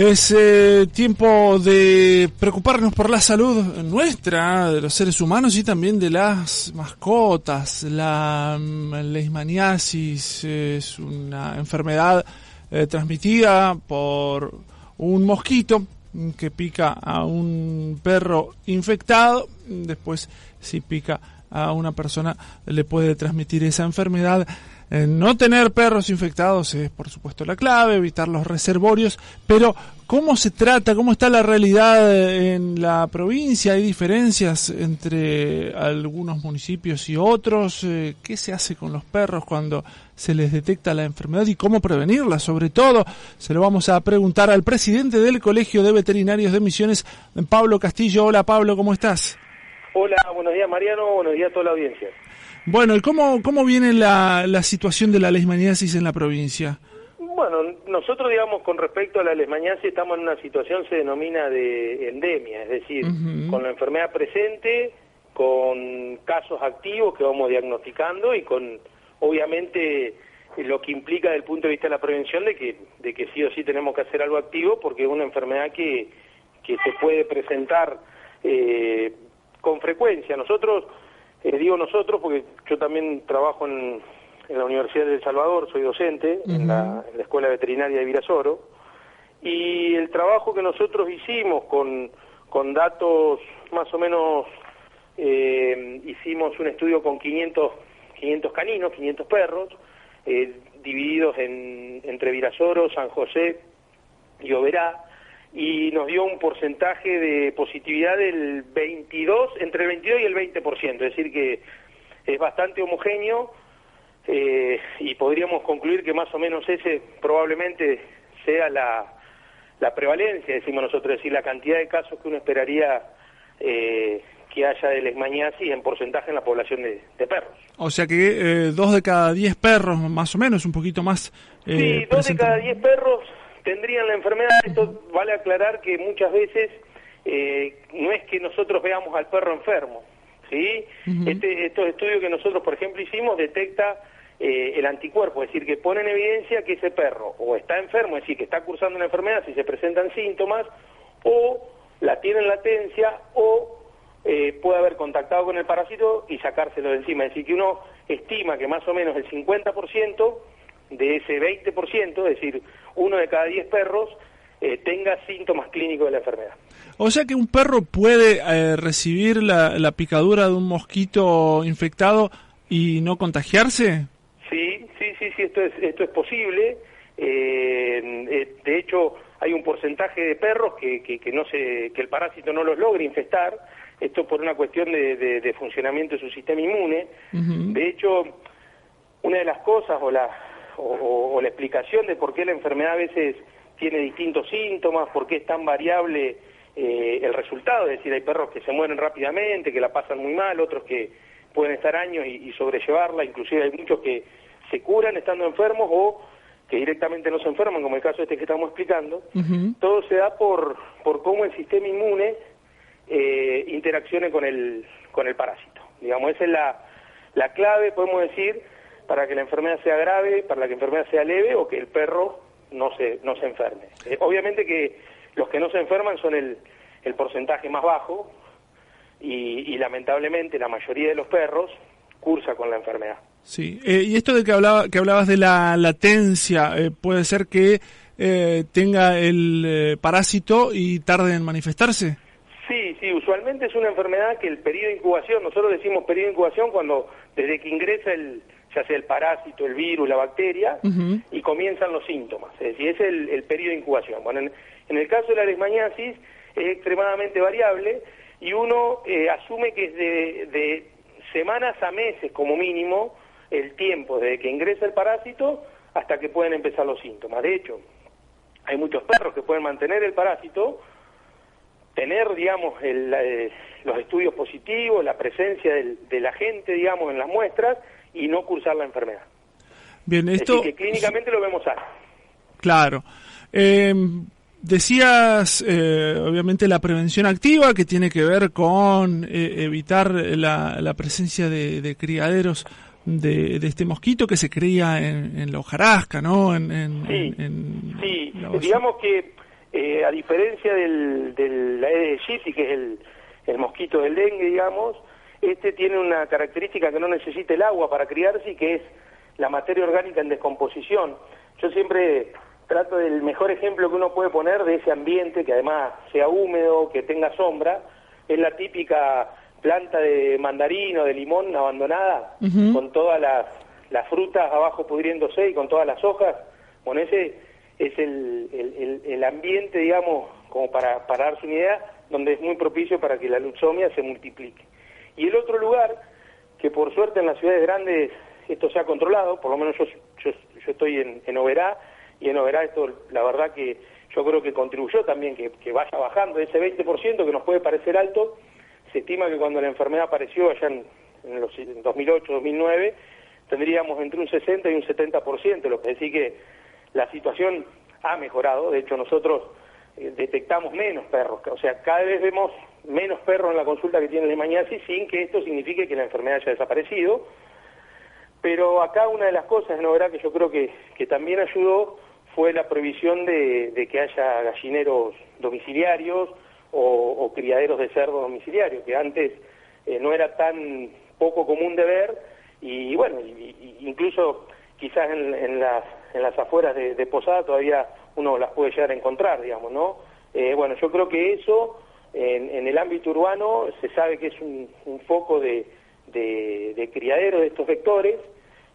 Es tiempo de preocuparnos por la salud nuestra, de los seres humanos y también de las mascotas. La leishmaniasis es una enfermedad transmitida por un mosquito que pica a un perro infectado. Después, si pica a una persona, le puede transmitir esa enfermedad. No tener perros infectados es, por supuesto, la clave, evitar los reservorios, pero ¿cómo se trata? ¿Cómo está la realidad en la provincia? ¿Hay diferencias entre algunos municipios y otros? ¿Qué se hace con los perros cuando se les detecta la enfermedad y cómo prevenirla? Sobre todo, se lo vamos a preguntar al presidente del Colegio de Veterinarios de Misiones, Pablo Castillo. Hola, Pablo, ¿cómo estás? Hola, buenos días, Mariano, buenos días a toda la audiencia. Bueno, ¿y cómo viene la situación de la leishmaniasis en la provincia? Bueno, nosotros, digamos, con respecto a la leishmaniasis estamos en una situación, se denomina de endemia, es decir, con la enfermedad presente, con casos activos que vamos diagnosticando y con, obviamente, lo que implica desde el punto de vista de la prevención de que sí o sí tenemos que hacer algo activo porque es una enfermedad que se puede presentar con frecuencia. Nosotros, digo nosotros porque yo también trabajo en la Universidad de El Salvador, soy docente en la Escuela Veterinaria de Virasoro, y el trabajo que nosotros hicimos con datos más o menos, hicimos un estudio con 500 caninos, 500 perros, divididos entre Virasoro, San José y Oberá, y nos dio un porcentaje de positividad del entre el 22 y el 20%, es decir que es bastante homogéneo, y podríamos concluir que más o menos ese probablemente sea la prevalencia, decimos nosotros, es decir, la cantidad de casos que uno esperaría que haya de leishmaniasis en porcentaje en la población de perros. O sea que 2 de cada 10 perros, más o menos, un poquito más. Sí, 2 de cada 10 perros tendrían la enfermedad. Esto vale aclarar que muchas veces no es que nosotros veamos al perro enfermo, ¿sí? Estos estudios que nosotros, por ejemplo, hicimos, detecta el anticuerpo, es decir, que pone en evidencia que ese perro o está enfermo, es decir, que está cursando una enfermedad si se presentan síntomas, o la tiene en latencia, o puede haber contactado con el parásito y sacárselo de encima. Es decir, que uno estima que más o menos el 50% de ese 20%, es decir, 1 de cada 10 perros, tenga síntomas clínicos de la enfermedad. O sea que un perro puede recibir la picadura de un mosquito infectado y no contagiarse. Sí, esto es posible. De hecho, hay un porcentaje de perros que el parásito no los logra infestar. Esto por una cuestión de funcionamiento de su sistema inmune. De hecho, una de las cosas o la explicación de por qué la enfermedad a veces tiene distintos síntomas, por qué es tan variable el resultado, es decir, hay perros que se mueren rápidamente, que la pasan muy mal, otros que pueden estar años y sobrellevarla, inclusive hay muchos que se curan estando enfermos o que directamente no se enferman, como el caso que estamos explicando. Todo se da por cómo el sistema inmune interaccione con el parásito. Digamos, esa es la clave, podemos decir, para que la enfermedad sea grave, para que la enfermedad sea leve o que el perro no se enferme. Obviamente que los que no se enferman son el porcentaje más bajo y lamentablemente la mayoría de los perros cursa con la enfermedad. Sí, y esto de que hablabas de la latencia, puede ser que tenga el parásito y tarde en manifestarse. Sí, usualmente es una enfermedad que el periodo de incubación, nosotros decimos periodo de incubación cuando desde que ingresa ya sea el parásito, el virus, la bacteria, y comienzan los síntomas, es decir, es el periodo de incubación. Bueno, en el caso de la leishmaniasis es extremadamente variable y uno asume que es de semanas a meses como mínimo el tiempo desde que ingresa el parásito hasta que pueden empezar los síntomas. De hecho, hay muchos perros que pueden mantener el parásito, tener, digamos, los estudios positivos, la presencia del agente, digamos, en las muestras y no cursar la enfermedad. Bien, esto... Es decir, que clínicamente lo vemos sano. Claro. Decías, obviamente, la prevención activa, que tiene que ver con evitar la presencia de criaderos de este mosquito que se cría en la hojarasca, ¿no? Sí, digamos que A diferencia del Aedes aegypti, que es el mosquito del dengue, digamos, este tiene una característica que no necesita el agua para criarse y que es la materia orgánica en descomposición. Yo siempre trato del mejor ejemplo que uno puede poner de ese ambiente, que además sea húmedo, que tenga sombra, es la típica planta de mandarino, de limón abandonada, con todas las frutas abajo pudriéndose y con todas las hojas. Bueno, ese es el ambiente, digamos, como para darse una idea, donde es muy propicio para que la luxomia se multiplique. Y el otro lugar, que por suerte en las ciudades grandes esto se ha controlado, por lo menos yo estoy en Oberá, y en Oberá esto, la verdad que yo creo que contribuyó también que vaya bajando ese 20% que nos puede parecer alto. Se estima que cuando la enfermedad apareció allá en 2008, 2009, tendríamos entre un 60 y un 70%, lo que decir que la situación ha mejorado. De hecho, nosotros detectamos menos perros, o sea, cada vez vemos menos perros en la consulta que tienen leishmaniasis, sin que esto signifique que la enfermedad haya desaparecido. Pero acá una de las cosas, ¿no?, verdad, que yo creo que también ayudó fue la prohibición de que haya gallineros domiciliarios o criaderos de cerdo domiciliarios, que antes no era tan poco común de ver, y bueno, incluso quizás en las afueras de Posada todavía uno las puede llegar a encontrar, digamos, ¿no? Bueno, yo creo que eso en el ámbito urbano se sabe que es un foco de criadero de estos vectores,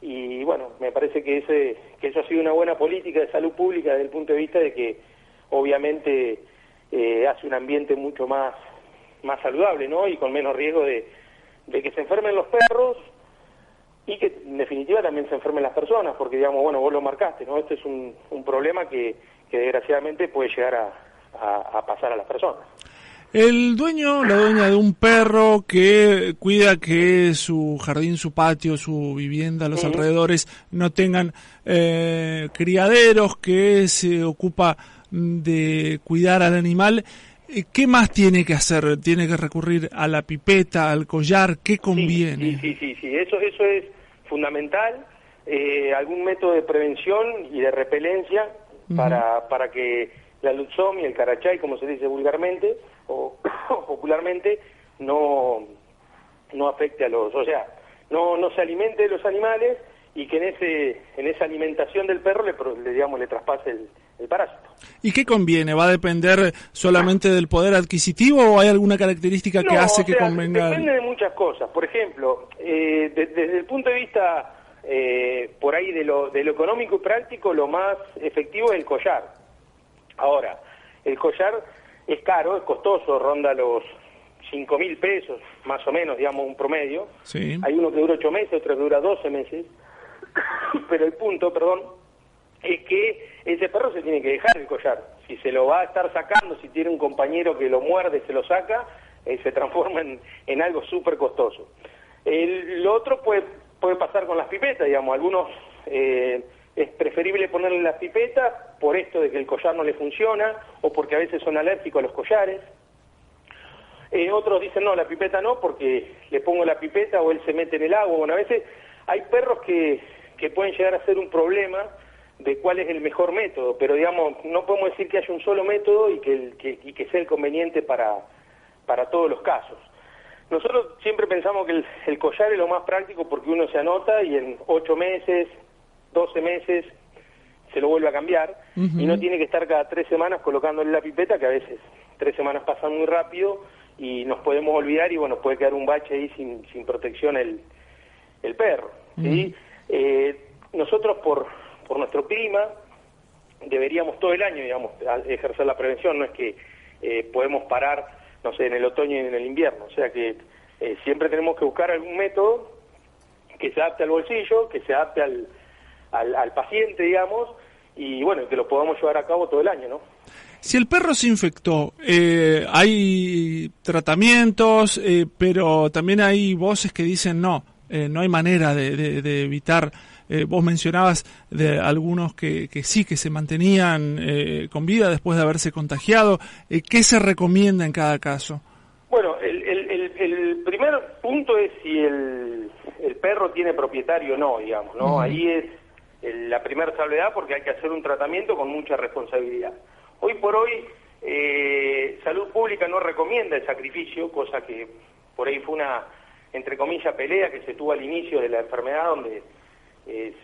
y bueno, me parece que eso ha sido una buena política de salud pública desde el punto de vista de que obviamente hace un ambiente mucho más saludable, ¿no? Y con menos riesgo de que se enfermen los perros y que en definitiva también se enfermen las personas, porque digamos, bueno, vos lo marcaste, ¿no? Este es un problema que desgraciadamente puede llegar a pasar a las personas. El dueño, la dueña de un perro que cuida que su jardín, su patio, su vivienda, los alrededores no tengan criaderos, que se ocupa de cuidar al animal, ¿qué más tiene que hacer? ¿Tiene que recurrir a la pipeta, al collar? ¿Qué conviene? Sí, eso es fundamental. Algún método de prevención y de repelencia para que la luxomia, el carachay, como se dice vulgarmente o popularmente, no afecte a o sea, no se alimente de los animales, y que en esa alimentación del perro le traspase el parásito. ¿Y qué conviene? ¿Va a depender solamente del poder adquisitivo o hay alguna característica que hace que convenga? Depende de muchas cosas. Por ejemplo, desde el punto de vista por ahí de lo económico y práctico, lo más efectivo es el collar. Ahora, el collar es caro, es costoso, ronda los 5.000 pesos, más o menos, digamos, un promedio. Sí. Hay uno que dura 8 meses, otro que dura 12 meses. Pero el punto, es que ese perro se tiene que dejar el collar. Si se lo va a estar sacando, si tiene un compañero que lo muerde, se lo saca, se transforma en algo súper costoso. Lo otro puede pasar con las pipetas, digamos. Algunos es preferible ponerle las pipetas por esto de que el collar no le funciona, o porque a veces son alérgicos a los collares. Otros dicen, no, la pipeta no, porque le pongo la pipeta o él se mete en el agua. Bueno, a veces hay perros que pueden llegar a ser un problema de cuál es el mejor método, pero digamos, no podemos decir que haya un solo método y que sea el conveniente para todos los casos. Nosotros siempre pensamos que el collar es lo más práctico, porque uno se anota y en 8 meses, 12 meses se lo vuelve a cambiar, y no tiene que estar cada 3 semanas colocándole la pipeta, que a veces 3 semanas pasan muy rápido y nos podemos olvidar, y bueno, puede quedar un bache ahí sin protección el perro, ¿sí? Nosotros por nuestro clima deberíamos todo el año, digamos, ejercer la prevención. No es que podemos parar, no sé, en el otoño y en el invierno. O sea que siempre tenemos que buscar algún método que se adapte al bolsillo, que se adapte al paciente, digamos, y bueno, que lo podamos llevar a cabo todo el año, ¿no? Si el perro se infectó, hay tratamientos, pero también hay voces que dicen no hay manera de evitar. Vos mencionabas de algunos que sí, que se mantenían con vida después de haberse contagiado. ¿Qué se recomienda en cada caso? Bueno, el primer punto es si el perro tiene propietario o no, digamos, ¿no? Ahí es la primera salvedad, porque hay que hacer un tratamiento con mucha responsabilidad. Hoy por hoy, Salud Pública no recomienda el sacrificio, cosa que por ahí fue una, entre comillas, pelea que se tuvo al inicio de la enfermedad, donde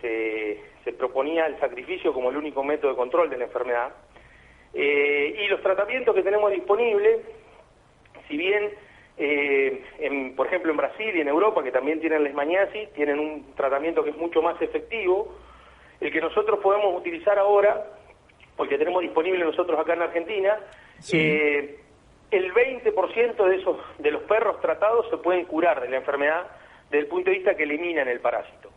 se proponía el sacrificio como el único método de control de la enfermedad. Y los tratamientos que tenemos disponibles, si bien, por ejemplo, en Brasil y en Europa, que también tienen leishmaniasis, tienen un tratamiento que es mucho más efectivo, el que nosotros podemos utilizar ahora, porque tenemos disponible nosotros acá en Argentina, sí. El 20% de los perros tratados se pueden curar de la enfermedad desde el punto de vista que eliminan el parásito.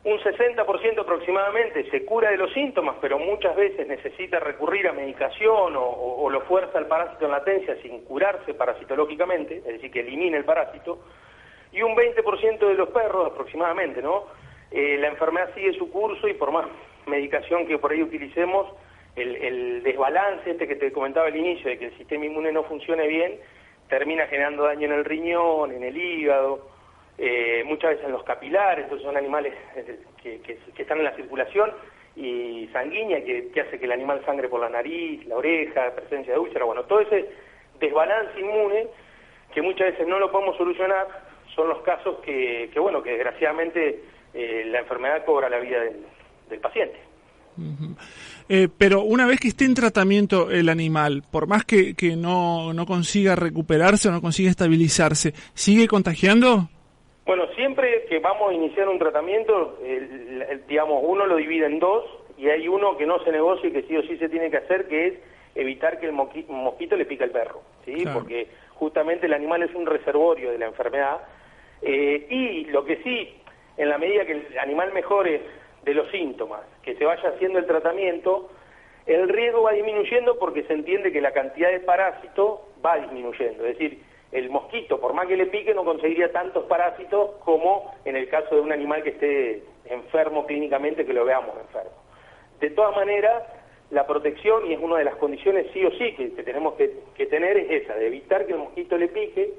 Un 60% aproximadamente se cura de los síntomas, pero muchas veces necesita recurrir a medicación o lo fuerza el parásito en latencia sin curarse parasitológicamente, es decir, que elimine el parásito. Y un 20% de los perros aproximadamente, ¿no? La enfermedad sigue su curso y por más medicación que por ahí utilicemos, el desbalance que te comentaba al inicio, de que el sistema inmune no funcione bien, termina generando daño en el riñón, en el hígado, muchas veces en los capilares. Entonces son animales que están en la circulación y sanguínea, que hace que el animal sangre por la nariz, la oreja, presencia de úlcera. Bueno, todo ese desbalance inmune, que muchas veces no lo podemos solucionar, son los casos que desgraciadamente la enfermedad cobra la vida del paciente. Uh-huh. Pero una vez que esté en tratamiento el animal, por más que no consiga recuperarse o no consiga estabilizarse, ¿sigue contagiando? Bueno, siempre que vamos a iniciar un tratamiento, digamos, uno lo divide en dos, y hay uno que no se negocia y que sí o sí se tiene que hacer, que es evitar que el mosquito le pique al perro, ¿sí? Claro. Porque justamente el animal es un reservorio de la enfermedad, y lo que sí, en la medida que el animal mejore de los síntomas, que se vaya haciendo el tratamiento, el riesgo va disminuyendo porque se entiende que la cantidad de parásito va disminuyendo. Es decir, el mosquito, por más que le pique, no conseguiría tantos parásitos como en el caso de un animal que esté enfermo clínicamente, que lo veamos enfermo. De todas maneras, la protección, y es una de las condiciones sí o sí que tenemos que tener, es esa, de evitar que el mosquito le pique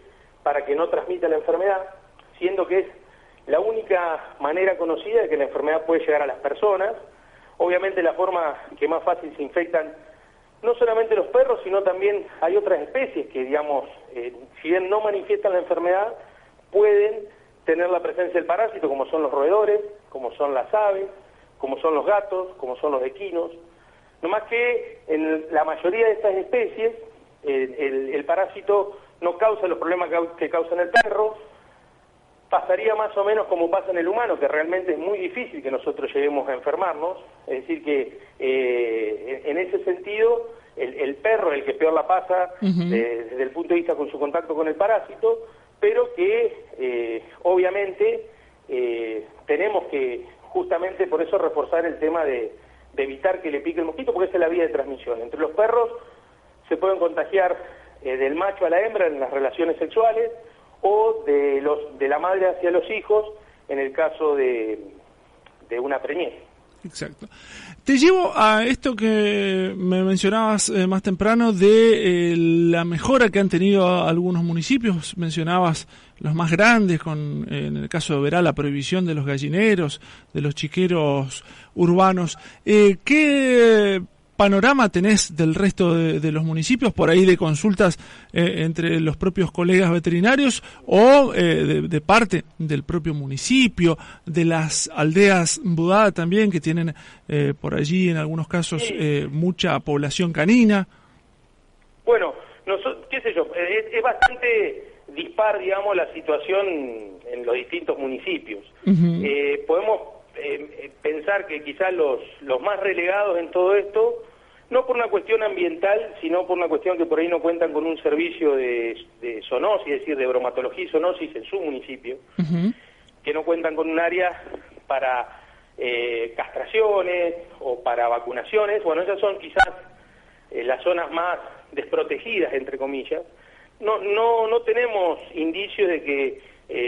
para que no transmita la enfermedad, siendo que es la única manera conocida de que la enfermedad puede llegar a las personas. Obviamente la forma que más fácil se infectan no solamente los perros, sino también hay otras especies que, digamos, si bien no manifiestan la enfermedad, pueden tener la presencia del parásito, como son los roedores, como son las aves, como son los gatos, como son los equinos. No más que en la mayoría de estas especies el parásito no causa los problemas que causa en el perro. Pasaría más o menos como pasa en el humano, que realmente es muy difícil que nosotros lleguemos a enfermarnos. Es decir que en ese sentido el perro es el que peor la pasa, uh-huh, desde el punto de vista con su contacto con el parásito, pero que obviamente tenemos que justamente por eso reforzar el tema de evitar que le pique el mosquito, porque esa es la vía de transmisión. Entre los perros se pueden contagiar del macho a la hembra en las relaciones sexuales, o de la madre hacia los hijos en el caso de una preñez. Exacto. Te llevo a esto que me mencionabas más temprano de la mejora que han tenido algunos municipios. Mencionabas los más grandes, en el caso de Oberá, la prohibición de los gallineros, de los chiqueros urbanos. ¿Qué panorama tenés del resto de los municipios, por ahí de consultas entre los propios colegas veterinarios o de parte del propio municipio, de las aldeas Budá también, que tienen por allí en algunos casos mucha población canina? Bueno, qué sé yo, es bastante dispar, digamos, la situación en los distintos municipios. Uh-huh. Podemos pensar que quizás los más relegados en todo esto, no por una cuestión ambiental, sino por una cuestión que por ahí no cuentan con un servicio de zoonosis, es decir, de bromatología y zoonosis en su municipio, uh-huh, que no cuentan con un área para castraciones o para vacunaciones. Bueno, esas son quizás las zonas más desprotegidas, entre comillas. No tenemos indicios de que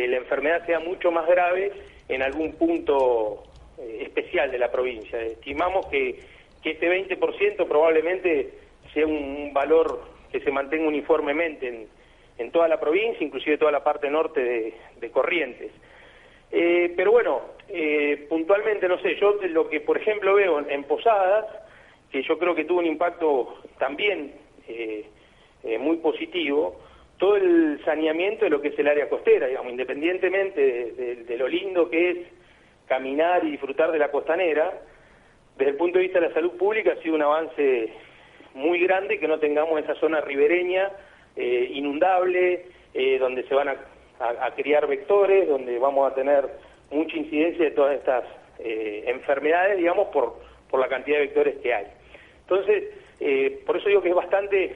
la enfermedad sea mucho más grave en algún punto especial de la provincia. Estimamos que este 20% probablemente sea un valor que se mantenga uniformemente en toda la provincia, inclusive toda la parte norte de Corrientes. Pero bueno, puntualmente, no sé, yo lo que por ejemplo veo en Posadas, que yo creo que tuvo un impacto también muy positivo, todo el saneamiento de lo que es el área costera, digamos, independientemente de lo lindo que es caminar y disfrutar de la costanera, desde el punto de vista de la salud pública ha sido un avance muy grande que no tengamos esa zona ribereña inundable, donde se van a criar vectores, donde vamos a tener mucha incidencia de todas estas enfermedades, digamos, por la cantidad de vectores que hay. Entonces, por eso digo que es bastante,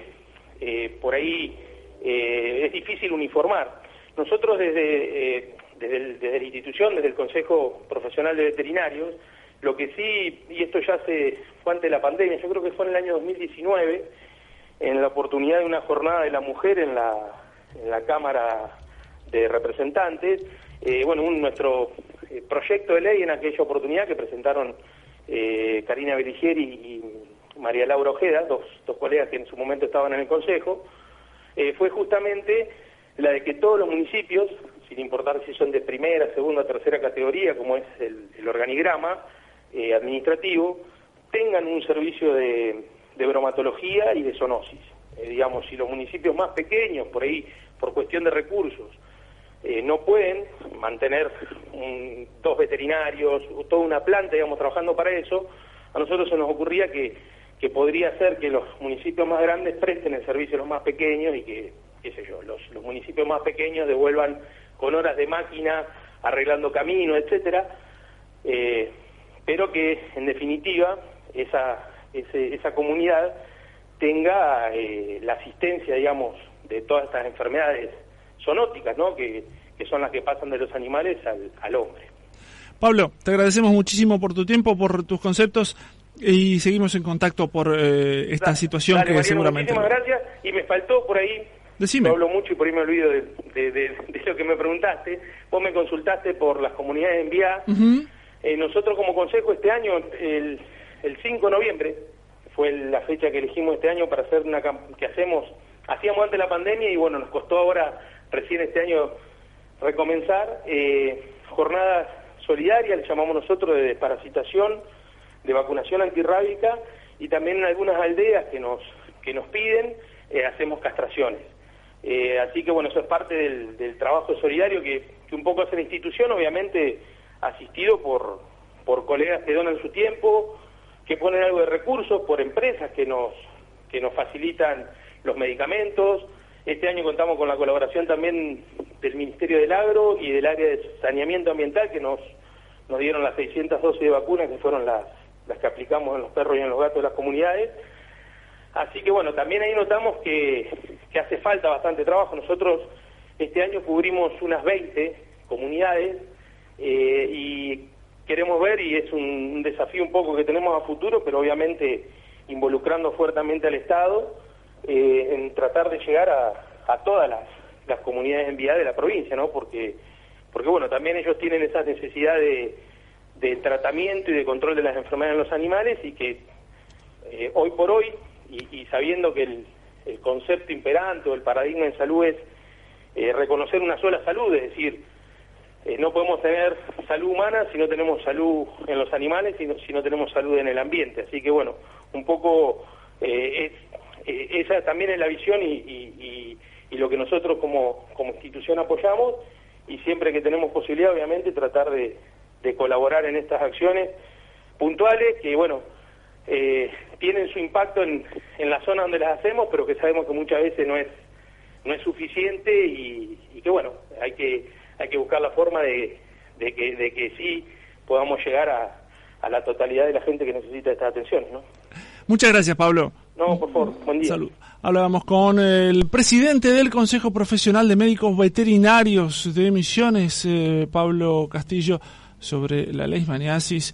por ahí, es difícil uniformar. Nosotros desde la institución, desde el Consejo Profesional de Veterinarios, lo que sí, y esto ya fue antes de la pandemia, yo creo que fue en el año 2019, en la oportunidad de una jornada de la mujer en la Cámara de Representantes, nuestro proyecto de ley en aquella oportunidad que presentaron Karina Beligieri y María Laura Ojeda, dos colegas que en su momento estaban en el Consejo, fue justamente la de que todos los municipios, sin importar si son de primera, segunda, tercera categoría, como es el organigrama administrativo, tengan un servicio de bromatología y de zoonosis. Digamos, si los municipios más pequeños, por ahí, por cuestión de recursos, no pueden mantener 2 veterinarios, toda una planta, digamos, trabajando para eso, a nosotros se nos ocurría que podría ser que los municipios más grandes presten el servicio a los más pequeños y que, qué sé yo, los municipios más pequeños devuelvan con horas de máquina, arreglando caminos, etcétera, pero que, en definitiva, esa comunidad tenga la asistencia, digamos, de todas estas enfermedades zoonóticas, ¿no?, que son las que pasan de los animales al hombre. Pablo, te agradecemos muchísimo por tu tiempo, por tus conceptos, y seguimos en contacto por esta situación que Mariano, seguramente... Muchísimas gracias, y me faltó por ahí, decime. Yo hablo mucho y por ahí me olvido de lo que me preguntaste. Vos me consultaste por las comunidades enviadas. Nosotros como consejo este año, el 5 de noviembre, fue la fecha que elegimos este año para hacer hacíamos antes de la pandemia y bueno, nos costó ahora, recién este año, recomenzar jornadas solidarias, le llamamos nosotros, de desparasitación, de vacunación antirrábica, y también en algunas aldeas que nos piden, hacemos castraciones. Así que bueno, eso es parte del trabajo solidario que un poco hace la institución, obviamente asistido por colegas que donan su tiempo, que ponen algo de recursos, por empresas que nos facilitan los medicamentos. Este año contamos con la colaboración también del Ministerio del Agro y del área de saneamiento ambiental, que nos dieron las 600 dosis de vacunas, que fueron las que aplicamos en los perros y en los gatos de las comunidades. Así que bueno, también ahí notamos que hace falta bastante trabajo. Nosotros este año cubrimos unas 20 comunidades y queremos ver, y es un desafío un poco que tenemos a futuro, pero obviamente involucrando fuertemente al Estado, en tratar de llegar a todas las comunidades enviadas de la provincia, ¿no? Porque bueno, también ellos tienen esa necesidad de tratamiento y de control de las enfermedades en los animales, y que hoy por hoy, y sabiendo que el concepto imperante o el paradigma en salud es reconocer una sola salud, es decir, no podemos tener salud humana si no tenemos salud en los animales y si no tenemos salud en el ambiente. Así que bueno, un poco esa también es la visión y lo que nosotros como institución apoyamos, y siempre que tenemos posibilidad, obviamente, tratar de colaborar en estas acciones puntuales que, bueno, tienen su impacto en la zona donde las hacemos, pero que sabemos que muchas veces no es suficiente y que, bueno, hay que buscar la forma de que sí podamos llegar a la totalidad de la gente que necesita estas atenciones, ¿no? Muchas gracias, Pablo. No, por favor, buen día. Salud. Hablábamos con el presidente del Consejo Profesional de Médicos Veterinarios de Misiones, Pablo Castillo, sobre la leishmaniasis.